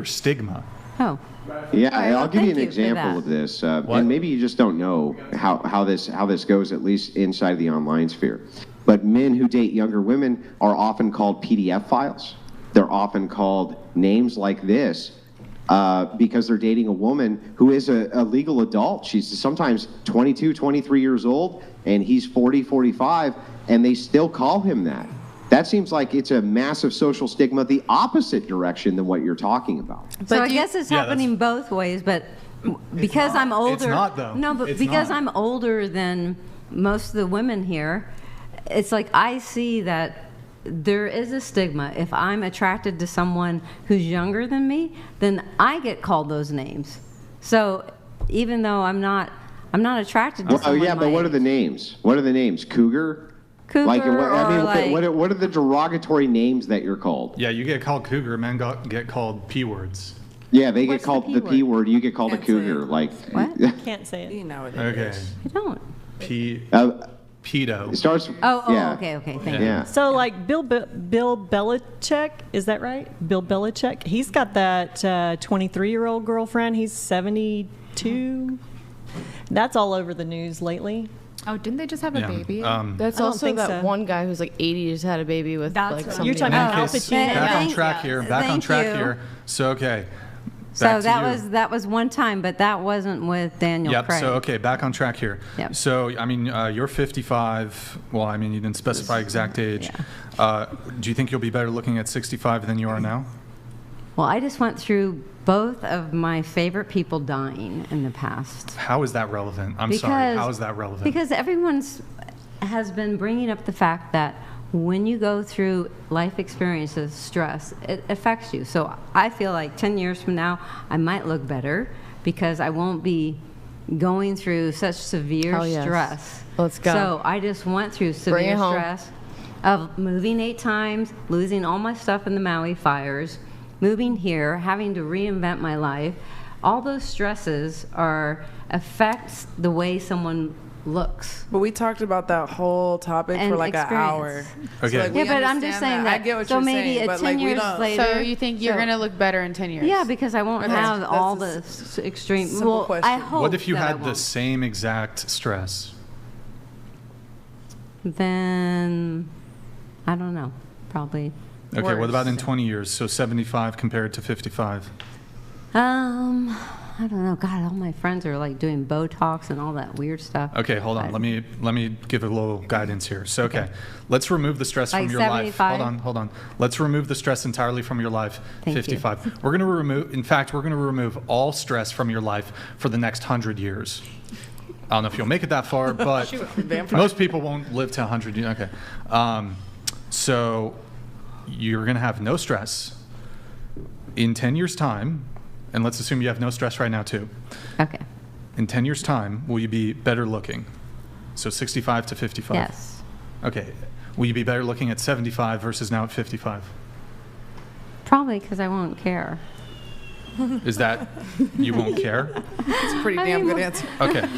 stigma. Oh. Yeah, Well, I'll give you an thank you for example that. of this, and maybe you just don't know how this goes, at least inside the online sphere. But men who date younger women are often called PDF files. They're often called names like this because they're dating a woman who is a legal adult. She's sometimes 22, 23 years old, and he's 40, 45, and they still call him that. That seems like it's a massive social stigma, the opposite direction than what you're talking about. So I guess it's happening both ways, but because I'm older. It's not, though. No, but It's because not. I'm older than most of the women here, it's like I see that there is a stigma. If I'm attracted to someone who's younger than me, then I get called those names. So even though I'm not attracted to someone yeah, but what are the names? What are the names? Cougar? Cougar, what are the derogatory names that you're called? Yeah, you get called cougar. Men get called P words. Yeah, they What's get called the the P P word? word. You get called a Can't say cougar. it. Like What? Can't say it. You know what it Okay. is. I don't. Pedo. It starts. Oh, yeah. okay, thank you. Yeah. So like Bill Belichick, is that right? Bill Belichick. He's got that 23-year-old girlfriend. He's 72. That's all over the news lately. Oh, didn't they just have a Yeah. baby? That's I don't also think that so. one guy who's like 80 just had a baby with That's like what- somebody You're talking else. about Al Case, Pacino. back on Thank- track here. Back on thank track you. here. So okay. So Back to that you. was one time, but that wasn't with Daniel Yep. Craig. So okay, back on track here. Yep. So I mean, you're 55. Well, I mean, you didn't specify exact age. Do you think you'll be better looking at 65 than you are now? Well, I just went through both of my favorite people dying in the past. How is that relevant? I'm sorry. How is that relevant? Because everyone's has been bringing up the fact that when you go through life experiences, stress, it affects you. So I feel like 10 years from now, I might look better because I won't be going through such severe Oh, yes. stress. Let's go. So I just went through Bring severe it home. stress of moving 8 times, losing all my stuff in the Maui fires, moving here, having to reinvent my life. All those stresses affects the way someone looks. But we talked about that whole topic And for like an hour. experience. Okay. So, like, we Yeah, but I'm just understand saying I that. get what So you're maybe saying, but 10 like we years don't. later. So you think you're So- going to look better in 10 years? Yeah, because I won't Okay. have all That's the extreme. simple Well, I question. hope. What if you that I had the won't. same exact stress? Then I don't know. Probably. Okay, what worse. about in 20 years? So 75 compared to 55. I don't know. God, all my friends are like doing Botox and all that weird stuff. Okay, hold on. Let me give a little guidance here. So okay, let's remove the stress Like from your 75? life. Hold on. Let's remove the stress entirely from your life. Thank you. 55. We're going to remove. In fact, we're going to remove all stress from your life for the next 100 years. I don't know if you'll make it that far, but most people won't live to 100 years. Okay, so you're going to have no stress in 10 years' time. And let's assume you have no stress right now, too. Okay. In 10 years' time, will you be better looking? So 65 to 55? Yes. Okay. Will you be better looking at 75 versus now at 55? Probably because I won't care. Is that you won't care? It's a pretty damn good answer. Okay.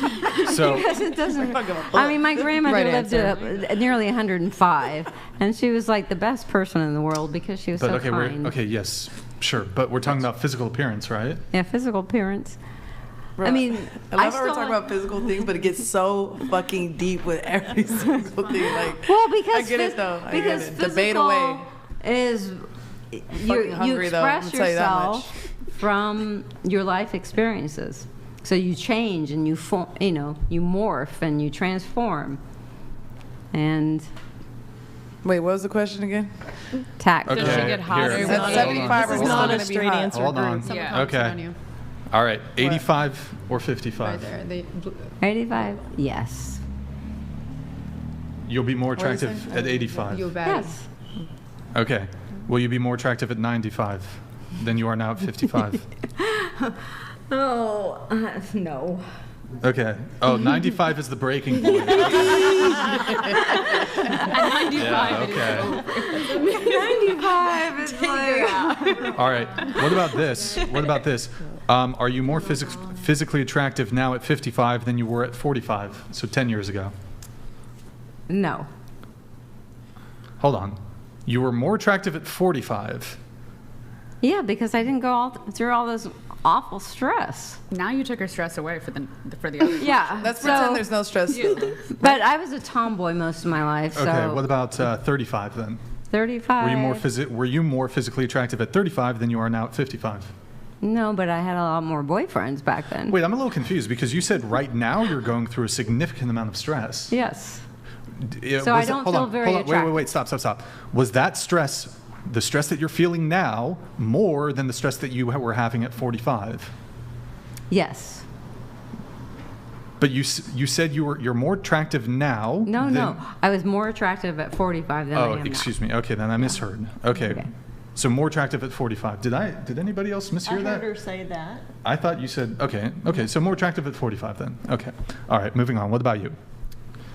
So Because it doesn't. I mean, my grandmother Right lived to nearly 105, and she was like the best person in the world because she was but so okay, kind. okay, yes. Sure, but we're talking about physical appearance, right? Yeah, physical appearance. Bro, I mean, I love how we're still- talking about physical things, but it gets so fucking deep with every single thing. Like, Well, because I get it though. I get because it. Debate away. is you hungry, though, I'm express gonna tell you that yourself from your life experiences. So you change and you you morph and you transform. And Wait, what was the question again? tact. Okay. Does she get hotter? here. when At you- 75, This we're is still not going a to be straight hot. answer. Hold on. Someone commented Okay. on you. All right, 85 or 55? Right there. 85. Yes. You'll be more did you attractive say? at 85. You bad. Yes. Okay. Will you be more attractive at 95 than you are now at 55? Oh no. Okay. Oh, 95 is the breaking point. Yeah, okay. 95 is like. All right. What about this? What about this? Are you more physically attractive now at 55 than you were at 45? So 10 years ago. No. Hold on. You were more attractive at 45. Yeah, because I didn't go through all this awful stress. Now you took her stress away for the other. Yeah. Let's pretend there's no stress. But I was a tomboy most of my life. Okay, So what about 35 then? 35. Were you more physically attractive at 35 than you are now at 55? No, but I had a lot more boyfriends back then. Wait, I'm a little confused because you said right now you're going through a significant amount of stress. Yes. Yeah, So I don't feel very attractive. Wait, stop. Was that stress, the stress that you're feeling now, more than the stress that you were having at 45? Yes. But you said you're more attractive now. No. I was more attractive at 45 than I am now. Excuse me. Okay, then I misheard. Okay. So more attractive at 45. Did anybody else mishear that? I heard her say that. I thought you said, okay, so more attractive at 45 then. Okay. All right, moving on. What about you?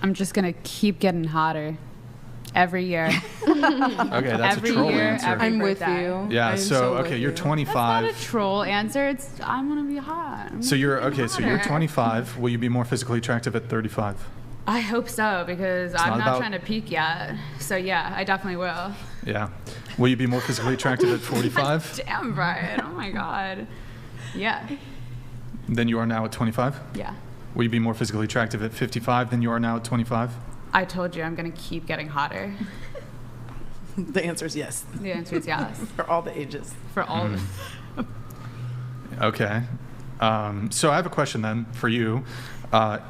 I'm just gonna keep getting hotter every year. Okay, that's Every a troll year, answer. every I'm with birthday. you. Yeah, I'm so with okay, you're you. 25. That's not a troll answer. It's I'm gonna be hot. So you're so you're hotter. 25. Will you be more physically attractive at 35? I hope so because not I'm not about- trying to peak yet. So yeah, I definitely will. Yeah. Will you be more physically attractive at 45 Damn, Brian. Oh my God. Yeah. than you are now at 25? Yeah. Will you be more physically attractive at 55 than you are now at 25? I told you I'm gonna keep getting hotter. The answer is yes. The answer is yes. For all the ages. For all of it. Okay. So I have a question then for you.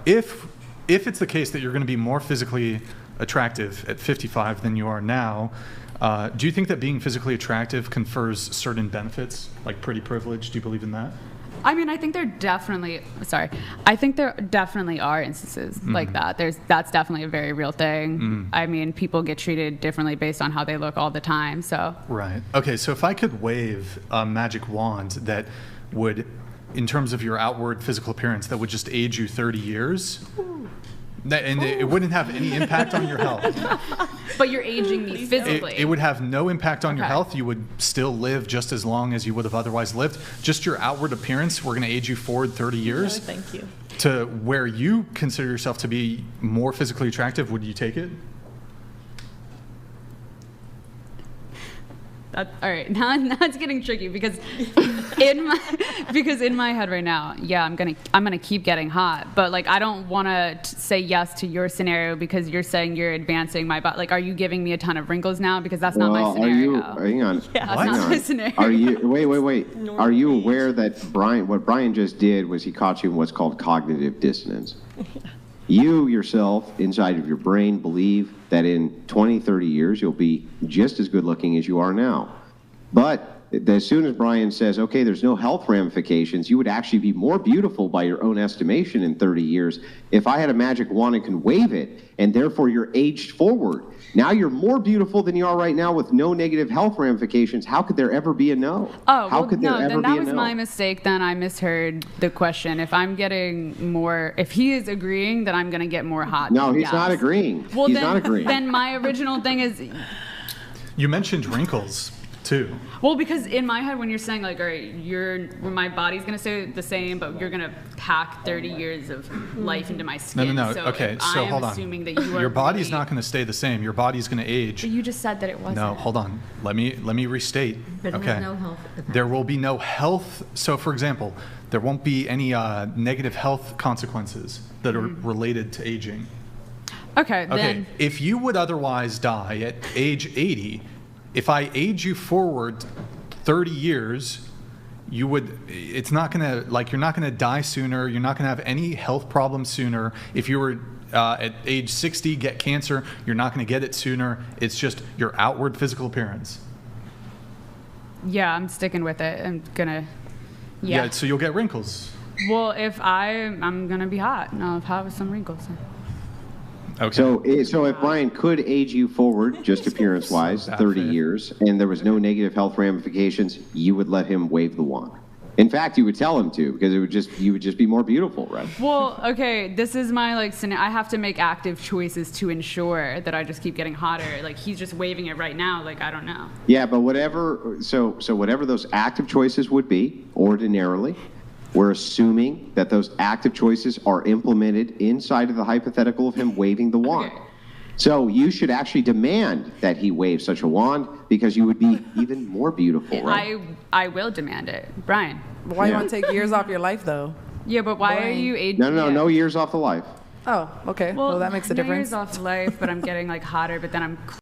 If it's the case that you're going to be more physically attractive at 55 than you are now, do you think that being physically attractive confers certain benefits, like pretty privilege? Do you believe in that? I mean, I think there definitely are instances like that. That's definitely a very real thing. I mean, people get treated differently based on how they look all the time. So Right. Okay, so if I could wave a magic wand that would, in terms of your outward physical appearance, that would just age you 30 years, and it wouldn't have any impact on your health. but you're aging me physically. It would have no impact on your Okay. health. You would still live just as long as you would have otherwise lived. Just your outward appearance, we're going to age you forward 30 years. No, thank you. To where you consider yourself to be more physically attractive, would you take it? All right, now it's getting tricky because in my head right now, yeah, I'm gonna keep getting hot, but like I don't want to say yes to your scenario because you're saying you're advancing my body. Like, are you giving me a ton of wrinkles now? Because that's not my scenario. Hang on. That's hang not on. my scenario. Are you wait? Are you Normal aware that what Brian just did was he caught you in what's called cognitive dissonance? You yourself, inside of your brain, believe that in 20, 30 years, you'll be just as good looking as you are now. But as soon as Brian says, okay, there's no health ramifications, you would actually be more beautiful by your own estimation in 30 years. If I had a magic wand and can wave it, and therefore you're aged forward, now you're more beautiful than you are right now with no negative health ramifications. How could there ever be a no? Oh, How well, could there no, ever then be that a was no? my mistake. Then I misheard the question. If I'm getting more, if he is agreeing, then I'm going to get more hot. No, then he's yes. not agreeing. Well, He's then, not agreeing. Then my original thing is, You mentioned wrinkles too. well, because in my head, when you're saying like, all right, my body's going to stay the same, but you're going to pack 30 years of life into my skin. No. So Okay, if so I am hold on. assuming that you are Your body's really- not going to stay the same. Your body's going to age. But you just said that it wasn't. No, hold on. Let me restate. But it okay. has no health effect. There will be no health. So, for example, there won't be any negative health consequences that are related to aging. Okay, Okay. then. If you would otherwise die at age 80, if I age you forward 30 years, you would. It's not gonna you're not gonna die sooner. You're not gonna have any health problems sooner. If you were at age 60 get cancer, you're not gonna get it sooner. It's just your outward physical appearance. Yeah, I'm sticking with it. I'm gonna. Yeah. So you'll get wrinkles. Well, if I'm gonna be hot. I'll have with some wrinkles. Okay. So if Brian could age you forward, just appearance-wise, bad 30 faith. years, and there was no negative health ramifications, you would let him wave the wand. In fact, you would tell him to, because you would just be more beautiful, right? Well, okay, this is my I have to make active choices to ensure that I just keep getting hotter. Like he's just waving it right now. Like I don't know. Yeah, but whatever those active choices would be, ordinarily, we're assuming that those active choices are implemented inside of the hypothetical of him waving the wand. Okay. So you should actually demand that he wave such a wand because you would be even more beautiful, right? I will demand it, Brian. Why you want to take years off your life though? Yeah, but why are you aging? No years off the life. Oh, okay. Well, that makes a difference. Years off life, but I'm getting like hotter. But then I'm